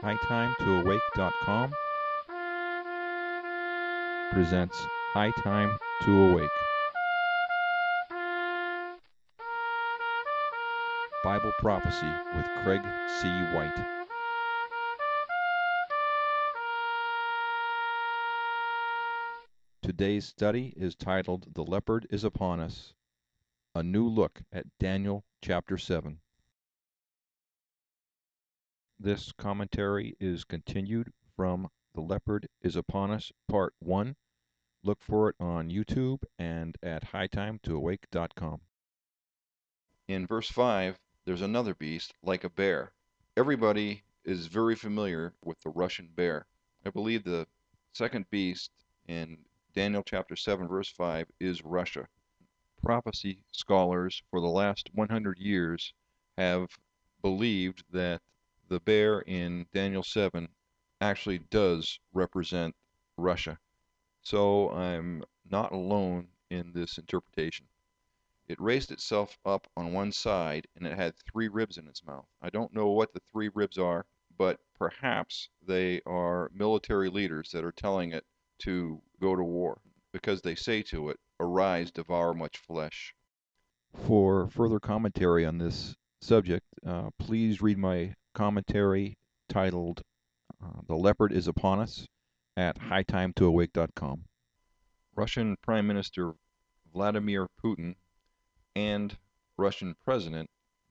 hightimetoawake.com presents High Time to Awake. Bible Prophecy with Craig C. White. Today's study is titled The Leopard is Upon Us, a new look at Daniel chapter 7. This commentary is continued from The Leopard is Upon Us, Part 1. Look for it on YouTube and at hightimetoawake.com. In verse 5, there's another beast like a bear. Everybody is very familiar with the Russian bear. I believe the second beast in Daniel chapter 7, verse 5 is Russia. Prophecy scholars for the last 100 years have believed that the bear in Daniel 7 actually does represent Russia. So I'm not alone in this interpretation. It raised itself up on one side and it had 3 ribs in its mouth. I don't know what the 3 ribs are, but perhaps they are military leaders that are telling it to go to war, because they say to it, "Arise, devour much flesh." For further commentary on this subject, please read my commentary titled The Leopard is Upon Us at hightimetoawake.com. Russian Prime Minister Vladimir Putin and Russian President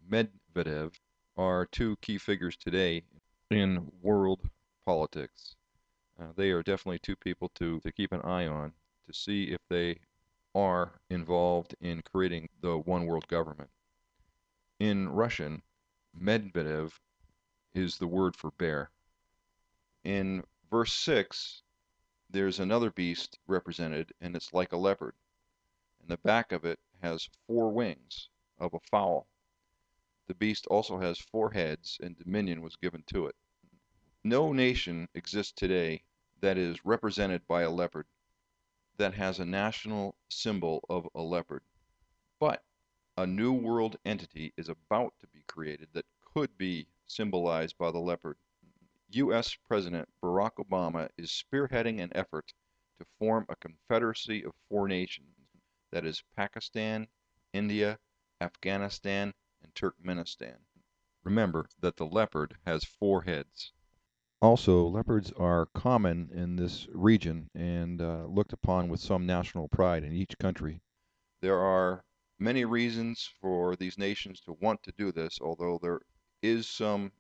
Medvedev are 2 key figures today in world politics. They are definitely 2 people to keep an eye on to see if they are involved in creating the one world government. In Russian, Medvedev is the word for bear. In verse 6, there's another beast represented, and it's like a leopard. And the back of it has 4 wings of a fowl. The beast also has 4 heads, and dominion was given to it. No nation exists today that is represented by a leopard, that has a national symbol of a leopard. But a new world entity is about to be created that could be symbolized by the leopard. U.S. President Barack Obama is spearheading an effort to form a confederacy of 4 nations, that is Pakistan, India, Afghanistan, and Turkmenistan. Remember that the leopard has 4 heads. Also, leopards are common in this region and looked upon with some national pride in each country. There are many reasons for these nations to want to do this, although there is some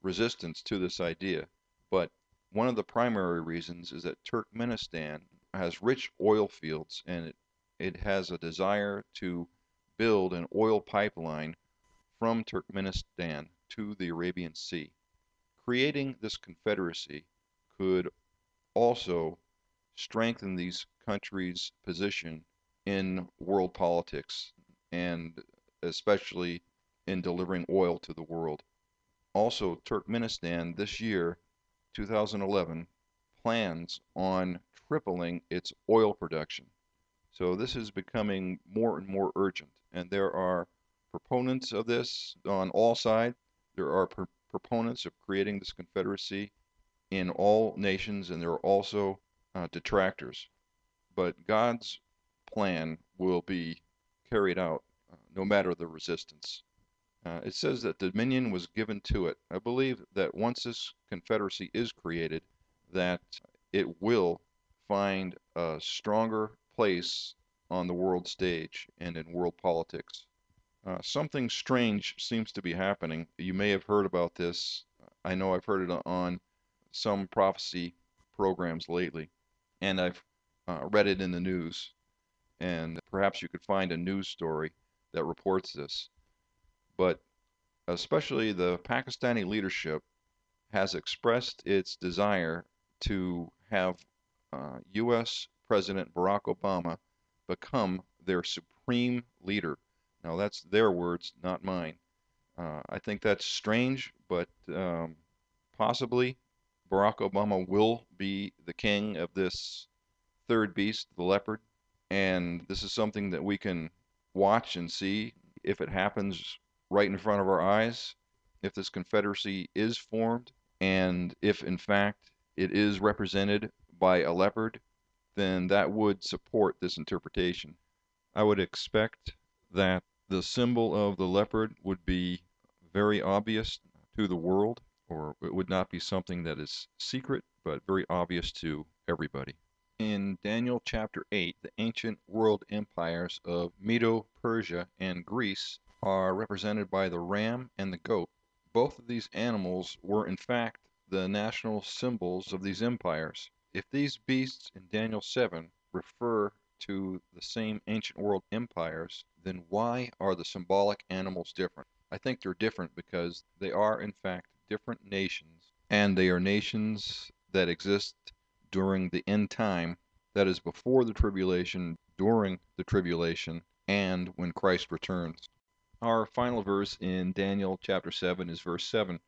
resistance to this idea. But one of the primary reasons is that Turkmenistan has rich oil fields, and it has a desire to build an oil pipeline from Turkmenistan to the Arabian Sea. Creating this confederacy could also strengthen these countries' position in world politics, and especially in delivering oil to the world. Also, Turkmenistan this year, 2011, plans on tripling its oil production. So this is becoming more and more urgent, and there are proponents of this on all sides. There are proponents of creating this confederacy in all nations, and there are also detractors. But God's plan will be carried out no matter the resistance. It says that dominion was given to it. I believe that once this confederacy is created, that it will find a stronger place on the world stage and in world politics. Something strange seems to be happening. You may have heard about this. I know I've heard it on some prophecy programs lately, and I've read it in the news, and perhaps you could find a news story that reports this. But especially the Pakistani leadership has expressed its desire to have U.S. President Barack Obama become their supreme leader. Now, that's their words, not mine. I think that's strange, but possibly Barack Obama will be the king of this third beast, the leopard, and this is something that we can watch and see if it happens right in front of our eyes. If this confederacy is formed, And if in fact it is represented by a leopard, then that would support this interpretation. I would expect that the symbol of the leopard would be very obvious to the world, or it would not be something that is secret, but very obvious to everybody. In Daniel chapter 8, the ancient world empires of Medo Persia and Greece are represented by the ram and the goat. Both of these animals were in fact the national symbols of these empires. If these beasts in Daniel 7 refer to the same ancient world empires, then why are the symbolic animals different? I think they're different because they are in fact different nations, and they are nations that exist during the end time, that is before the tribulation, during the tribulation, and when Christ returns. Our final verse in Daniel chapter 7 is verse 7.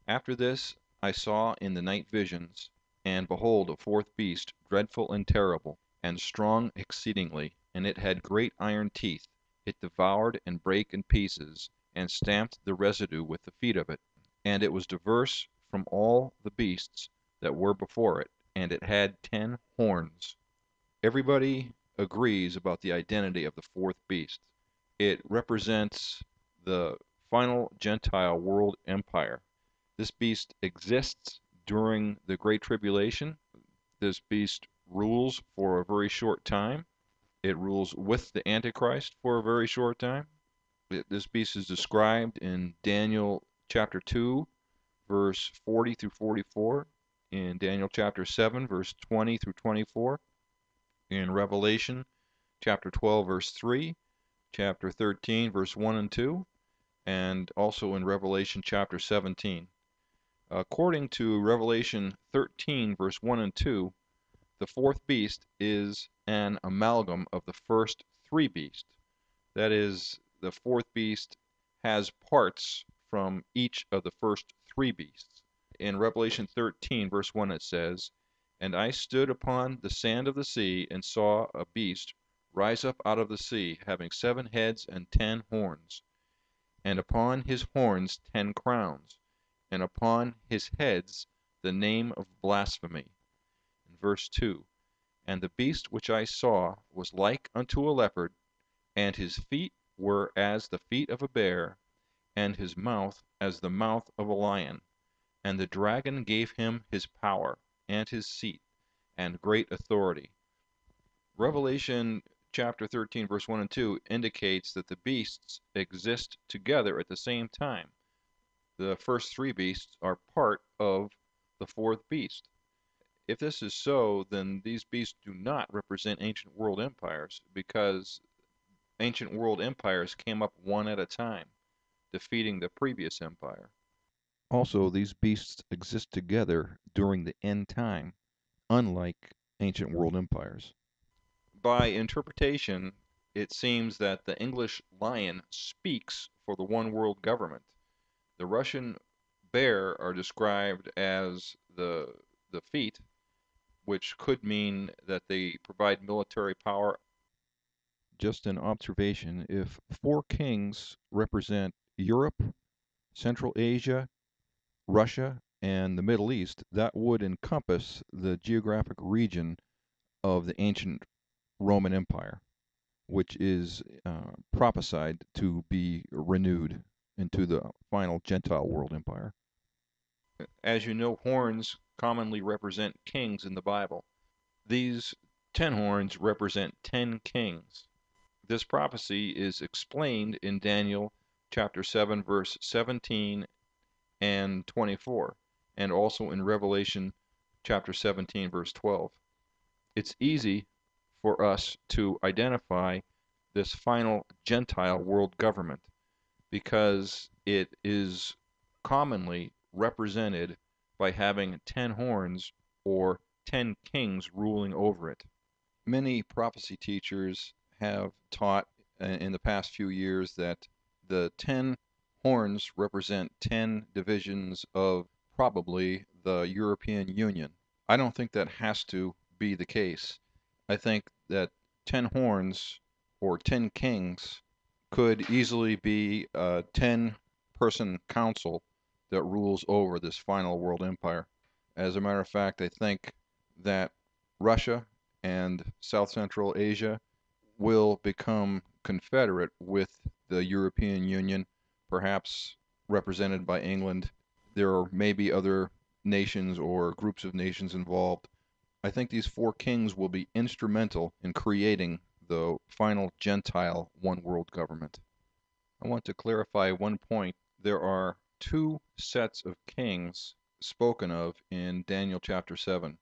After this I saw in the night visions, and behold, a fourth beast, dreadful and terrible, and strong exceedingly, and it had great iron teeth. It devoured and brake in pieces, and stamped the residue with the feet of it. And it was diverse from all the beasts that were before it, and it had 10 horns. Everybody agrees about the identity of the fourth beast. It represents the final Gentile world empire. This beast exists during the Great Tribulation. This beast rules for a very short time. It rules with the Antichrist for a very short time. This beast is described in Daniel chapter 2, verse 40 through 44, in Daniel chapter 7, verse 20 through 24, in Revelation chapter 12, verse 3, chapter 13, verse 1 and 2, and also in Revelation chapter 17. According to Revelation 13, verse 1 and 2, the fourth beast is an amalgam of the first three beasts. That is, the fourth beast has parts from each of the first three beasts. In Revelation 13, verse 1, it says, "And I stood upon the sand of the sea, and saw a beast rise up out of the sea, having 7 heads and 10 horns, and upon his horns 10 crowns, and upon his heads the name of blasphemy." In verse 2, "And the beast which I saw was like unto a leopard, and his feet were as the feet of a bear, and his mouth as the mouth of a lion. And the dragon gave him his power, and his seat, and great authority." Revelation chapter 13, verse 1 and 2 indicates that the beasts exist together at the same time. The first three beasts are part of the fourth beast. If this is so, then these beasts do not represent ancient world empires, because ancient world empires came up one at a time, defeating the previous empire. Also, these beasts exist together during the end time, unlike ancient world empires. By interpretation, it seems that the English lion speaks for the one world government. The Russian bear are described as the feet, which could mean that they provide military power. Just an observation, if 4 kings represent Europe, Central Asia, Russia, and the Middle East, that would encompass the geographic region of the ancient Roman Empire, which is prophesied to be renewed into the final Gentile world empire. As you know, horns commonly represent kings in the Bible. These 10 horns represent 10 kings. This prophecy is explained in Daniel chapter 7, verse 17 and 24, and also in Revelation chapter 17, verse 12. It's easy for us to identify this final Gentile world government because it is commonly represented by having 10 horns or 10 kings ruling over it. Many prophecy teachers have taught in the past few years that the 10 horns represent 10 divisions of probably the European Union. I don't think that has to be the case. I think that 10 horns or 10 kings could easily be a 10-person council that rules over this final world empire. As a matter of fact, I think that Russia and South Central Asia will become confederate with the European Union, perhaps represented by England. There may be other nations or groups of nations involved. I think these four kings will be instrumental in creating the final Gentile one world government. I want to clarify one point. There are two sets of kings spoken of in Daniel chapter 7.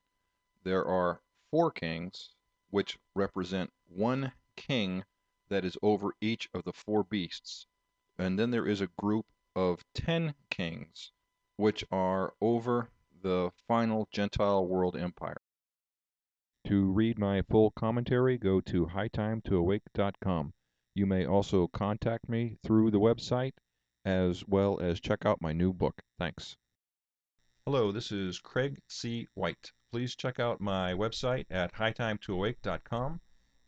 There are four kings, which represent one king that is over each of the four beasts. And then there is a group of 10 kings, which are over the final Gentile world empire. To read my full commentary, go to hightimetoawake.com. You may also contact me through the website as well as check out my new book. Thanks. Hello, this is Craig C. White. Please check out my website at hightimetoawake.com.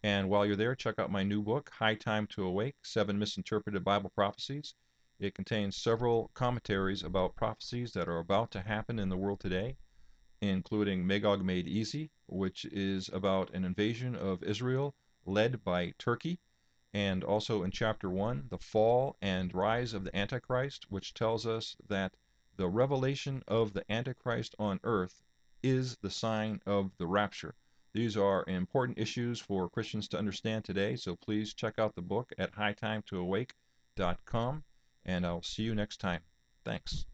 And while you're there, check out my new book, High Time to Awake, 7 Misinterpreted Bible Prophecies. It contains several commentaries about prophecies that are about to happen in the world today, including Magog Made Easy, which is about an invasion of Israel led by Turkey, and also in chapter 1, the fall and rise of the Antichrist, which tells us that the revelation of the Antichrist on earth is the sign of the rapture. These are important issues for Christians to understand today, so please check out the book at hightimetoawake.com, and I'll see you next time. Thanks.